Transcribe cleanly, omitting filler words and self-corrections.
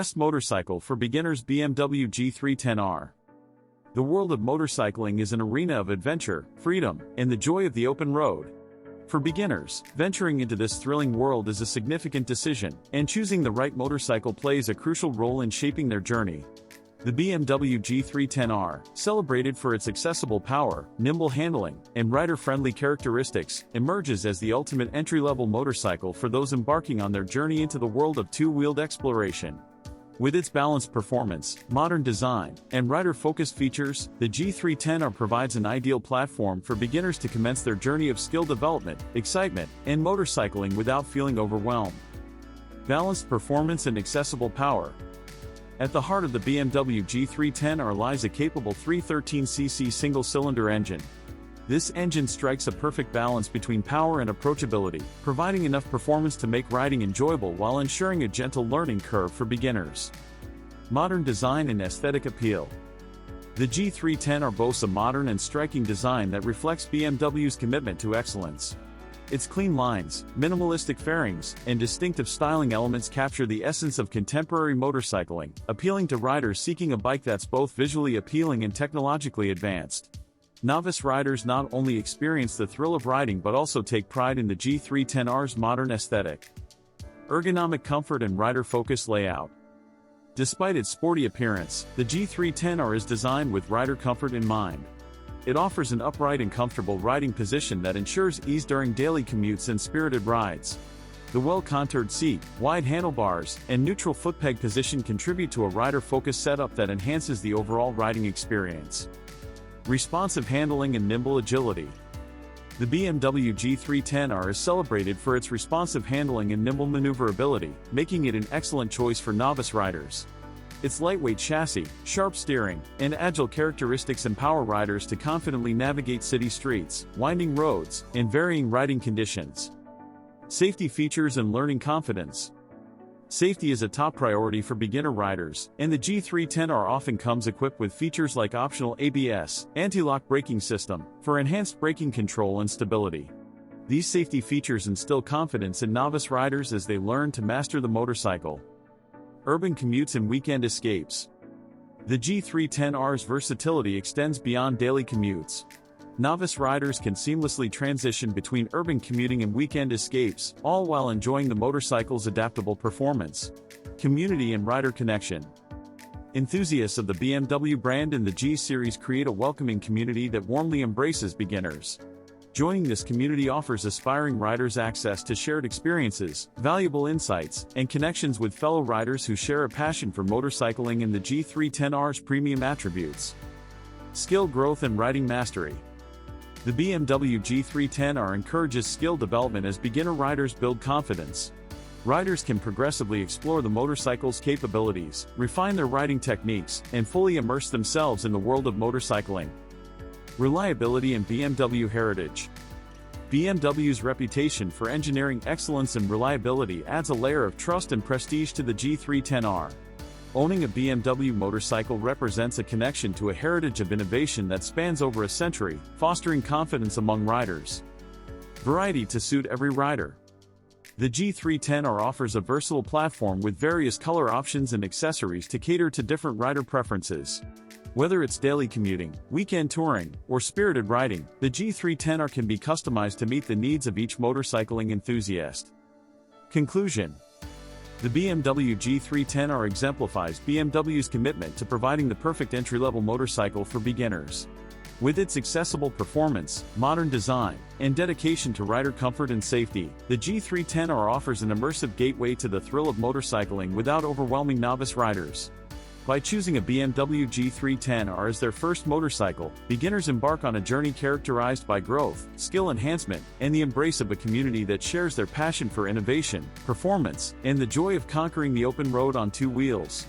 Best motorcycle for beginners: BMW G310R. The world of motorcycling is an arena of adventure, freedom, and the joy of the open road. For beginners, venturing into this thrilling world is a significant decision, and choosing the right motorcycle plays a crucial role in shaping their journey. The BMW G310R, celebrated for its accessible power, nimble handling, and rider-friendly characteristics, emerges as the ultimate entry-level motorcycle for those embarking on their journey into the world of two-wheeled exploration. With its balanced performance, modern design, and rider-focused features, the G310R provides an ideal platform for beginners to commence their journey of skill development, excitement, and motorcycling without feeling overwhelmed. Balanced performance and accessible power. At the heart of the BMW G310R lies a capable 313cc single-cylinder engine. This engine strikes a perfect balance between power and approachability, providing enough performance to make riding enjoyable while ensuring a gentle learning curve for beginners. Modern design and aesthetic appeal. The G310R boasts a modern and striking design that reflects BMW's commitment to excellence. Its clean lines, minimalistic fairings, and distinctive styling elements capture the essence of contemporary motorcycling, appealing to riders seeking a bike that's both visually appealing and technologically advanced. Novice riders not only experience the thrill of riding but also take pride in the G310R's modern aesthetic. Ergonomic comfort and rider-focused layout. Despite its sporty appearance, the G310R is designed with rider comfort in mind. It offers an upright and comfortable riding position that ensures ease during daily commutes and spirited rides. The well-contoured seat, wide handlebars, and neutral foot peg position contribute to a rider-focused setup that enhances the overall riding experience. Responsive handling and nimble agility. The BMW G310R is celebrated for its responsive handling and nimble maneuverability, making it an excellent choice for novice riders. Its lightweight chassis, sharp steering, and agile characteristics empower riders to confidently navigate city streets, winding roads, and varying riding conditions. Safety features and learning confidence. Safety is a top priority for beginner riders, and the G310R often comes equipped with features like optional ABS, anti-lock braking system, for enhanced braking control and stability. These safety features instill confidence in novice riders as they learn to master the motorcycle. Urban commutes and weekend escapes. The G310R's versatility extends beyond daily commutes. Novice riders can seamlessly transition between urban commuting and weekend escapes, all while enjoying the motorcycle's adaptable performance. Community and rider connection. Enthusiasts of the BMW brand and the G Series create a welcoming community that warmly embraces beginners. Joining this community offers aspiring riders access to shared experiences, valuable insights, and connections with fellow riders who share a passion for motorcycling and the G310R's premium attributes. Skill growth and riding mastery. The BMW G310R encourages skill development as beginner riders build confidence. Riders can progressively explore the motorcycle's capabilities, refine their riding techniques, and fully immerse themselves in the world of motorcycling. Reliability and BMW heritage. BMW's reputation for engineering excellence and reliability adds a layer of trust and prestige to the G310R. Owning a BMW motorcycle represents a connection to a heritage of innovation that spans over a century, fostering confidence among riders. Variety to suit every rider. The G310R offers a versatile platform with various color options and accessories to cater to different rider preferences. Whether it's daily commuting, weekend touring, or spirited riding, the G310R can be customized to meet the needs of each motorcycling enthusiast. Conclusion. The BMW G310R exemplifies BMW's commitment to providing the perfect entry-level motorcycle for beginners. With its accessible performance, modern design, and dedication to rider comfort and safety, the G310R offers an immersive gateway to the thrill of motorcycling without overwhelming novice riders. By choosing a BMW G310R as their first motorcycle, beginners embark on a journey characterized by growth, skill enhancement, and the embrace of a community that shares their passion for innovation, performance, and the joy of conquering the open road on two wheels.